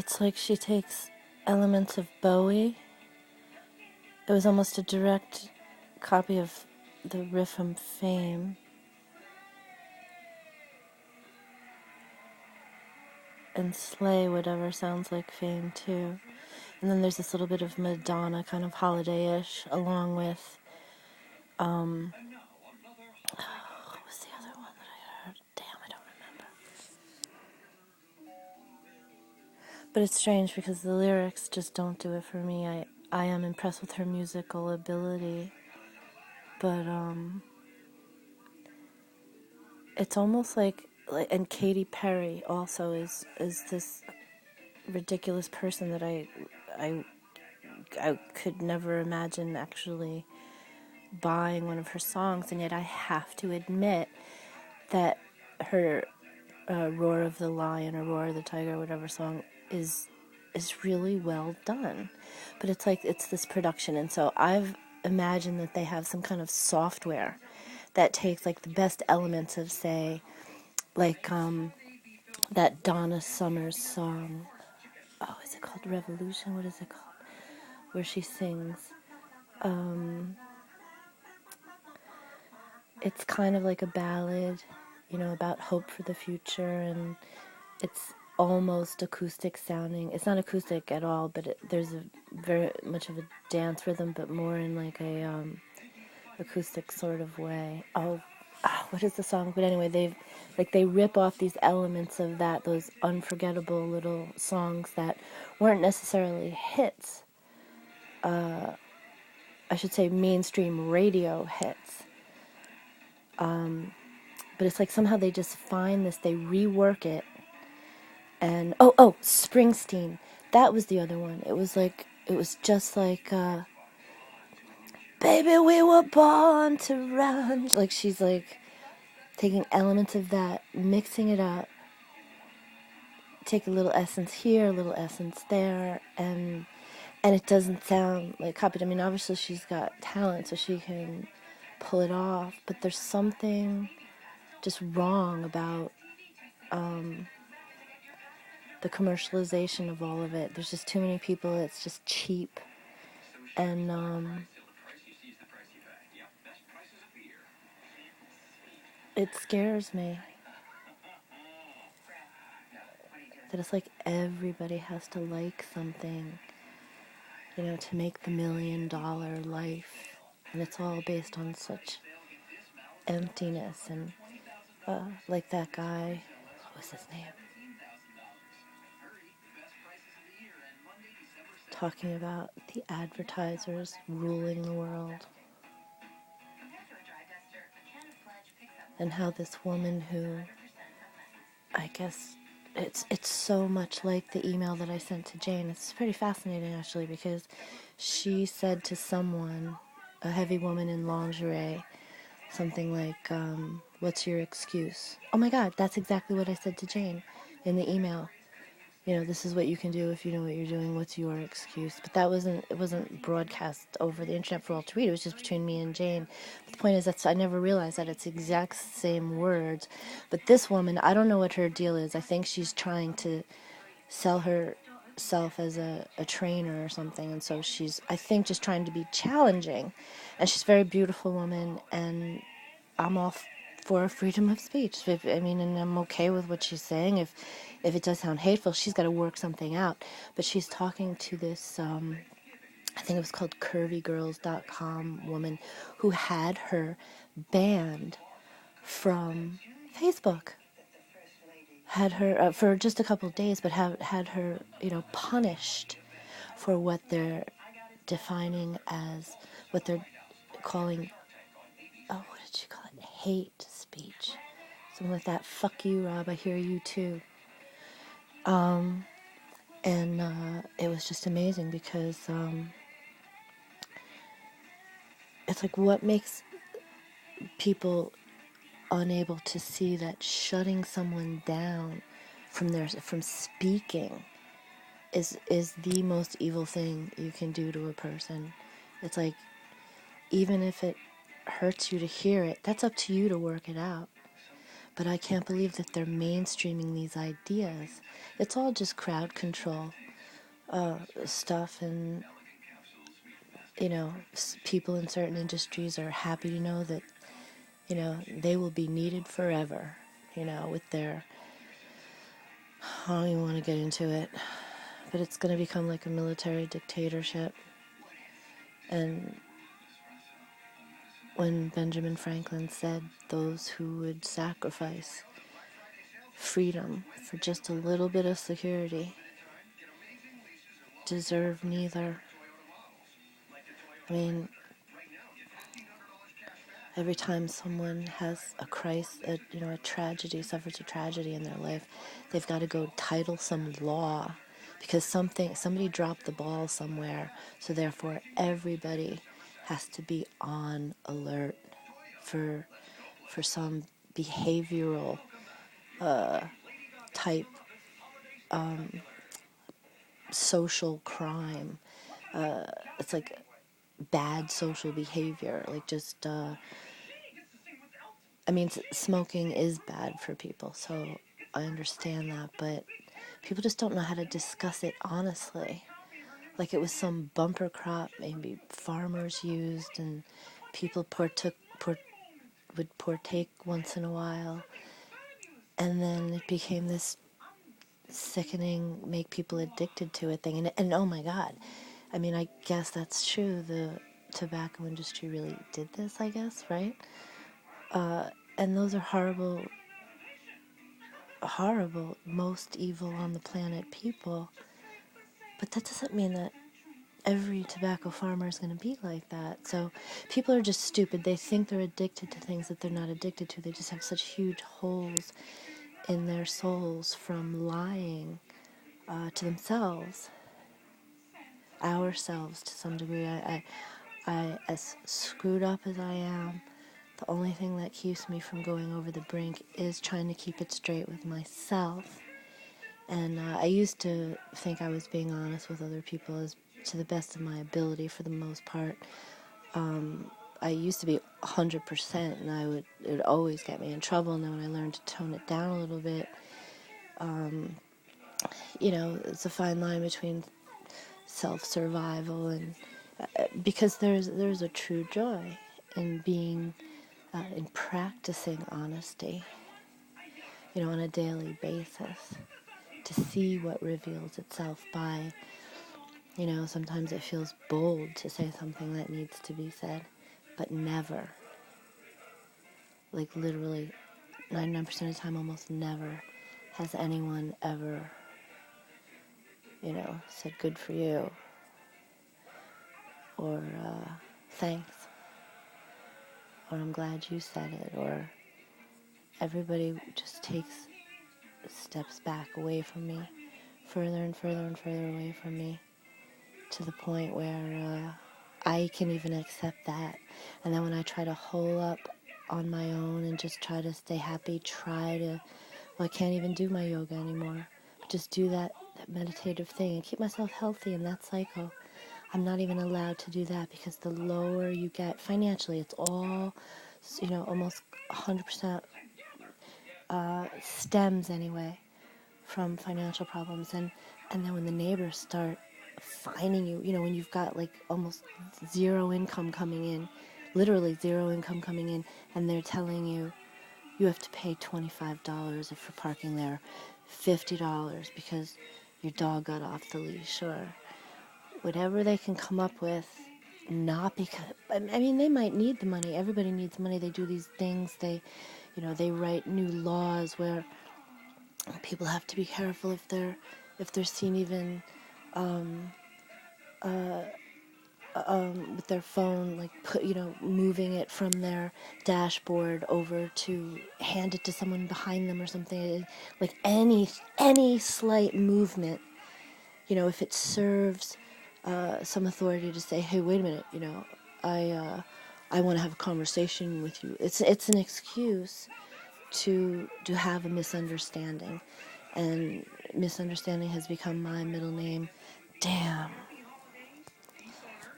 It's like she takes elements of Bowie. It was almost a direct copy of the riff from Fame. And Slay, whatever, sounds like Fame too. And then there's this little bit of Madonna, kind of holiday-ish, along with, what was the other one that I heard? Damn, I don't remember. But it's strange because the lyrics just don't do it for me. I am impressed with her musical ability, but it's almost like, and Katy Perry also is this ridiculous person that I could never imagine actually buying one of her songs, and yet I have to admit that her Roar of the Lion or Roar of the Tiger, whatever song, is really well done. But it's like, it's this production, and so I've imagined that they have some kind of software that takes like the best elements of, say, like that Donna Summers song. Oh, is it called Revolution? What is it called? Where she sings. It's kind of like a ballad, about hope for the future, and it's almost acoustic sounding. It's not acoustic at all, but there's a very much of a dance rhythm, but more in like a acoustic sort of way. What is the song? But anyway, they rip off these elements of those unforgettable little songs that weren't necessarily hits. I should say mainstream radio hits. But it's like somehow they just find this, they rework it. And Springsteen, that was the other one. It was just like baby, we were born to run. Like, she's like taking elements of that, mixing it up, take a little essence here, a little essence there, and it doesn't sound like copied. I mean, obviously she's got talent, so she can pull it off, but there's something just wrong about the commercialization of all of it. There's just too many people. It's just cheap, and it scares me that it's like everybody has to like something, to make the $1 million life, and it's all based on such emptiness. And like that guy, what was his name? Talking about the advertisers ruling the world, and how this woman who, I guess, it's so much like the email that I sent to Jane. It's pretty fascinating, actually, because she said to someone, a heavy woman in lingerie, something like, what's your excuse? Oh my God, that's exactly what I said to Jane in the email. This is what you can do if you know what you're doing. What's your excuse? But it wasn't broadcast over the internet for all to read. It was just between me and Jane. But the point is, I never realized that it's the exact same words. But this woman, I don't know what her deal is. I think she's trying to sell herself as a trainer or something. And so she's, I think, just trying to be challenging. And she's a very beautiful woman, and I'm all for freedom of speech. And I'm okay with what she's saying. If it does sound hateful, she's got to work something out. But she's talking to this, I think it was called curvygirls.com woman, who had her banned from Facebook. Had her for just a couple of days, but had her, punished for what they're defining as, what they're calling, what did she call it? Hate speech. Something like that. Fuck you, Rob. I hear you too. And it was just amazing because it's like, what makes people unable to see that shutting someone down from speaking is the most evil thing you can do to a person. It's like, even if it hurts you to hear it, that's up to you to work it out. But I can't believe that they're mainstreaming these ideas. It's all just crowd control stuff, and people in certain industries are happy to know that they will be needed forever. With their, I don't even want to get into it, but it's going to become like a military dictatorship. And when Benjamin Franklin said those who would sacrifice freedom for just a little bit of security deserve neither. I mean, every time someone has a crisis, a tragedy, suffers a tragedy in their life, they've got to go title some law because somebody dropped the ball somewhere, so therefore everybody has to be on alert for some behavioral type social crime. It's like bad social behavior, like just smoking is bad for people, so I understand that, but people just don't know how to discuss it honestly. Like it was some bumper crop maybe farmers used, and people would partake once in a while, and then it became this sickening, make people addicted to it thing, and oh my God, I guess that's true. The tobacco industry really did this, I guess, right? And those are horrible, horrible, most evil on the planet people. But that doesn't mean that every tobacco farmer is going to be like that. So people are just stupid. They think they're addicted to things that they're not addicted to. They just have such huge holes in their souls from lying to themselves, ourselves to some degree. I, as screwed up as I am, the only thing that keeps me from going over the brink is trying to keep it straight with myself. And I used to think I was being honest with other people as to the best of my ability for the most part. I used to be 100%, and it would always get me in trouble. And then when I learned to tone it down a little bit, it's a fine line between self-survival and because there's a true joy in being in practicing honesty, on a daily basis, to see what reveals itself by, sometimes it feels bold to say something that needs to be said, but never, like literally 99% of the time, almost never has anyone ever, said good for you, or thanks, or I'm glad you said it, or everybody just takes steps back away from me, further and further and further away from me, to the point where I can even accept that. And then when I try to hole up on my own and just try to stay happy, I can't even do my yoga anymore. Just do that meditative thing and keep myself healthy in that cycle. I'm not even allowed to do that because the lower you get financially, it's all, almost 100% stems anyway from financial problems. And then when the neighbors start finding you, when you've got like almost zero income coming in, literally zero income coming in, and they're telling you you have to pay $25 for parking there, $50 because your dog got off the leash, or whatever they can come up with. Not because, they might need the money. Everybody needs money. They do these things. They write new laws where people have to be careful if they're seen even with their phone, like moving it from their dashboard over to hand it to someone behind them or something. Like any slight movement, if it serves some authority to say, hey, wait a minute, I want to have a conversation with you. It's an excuse to have a misunderstanding, and misunderstanding has become my middle name. Damn,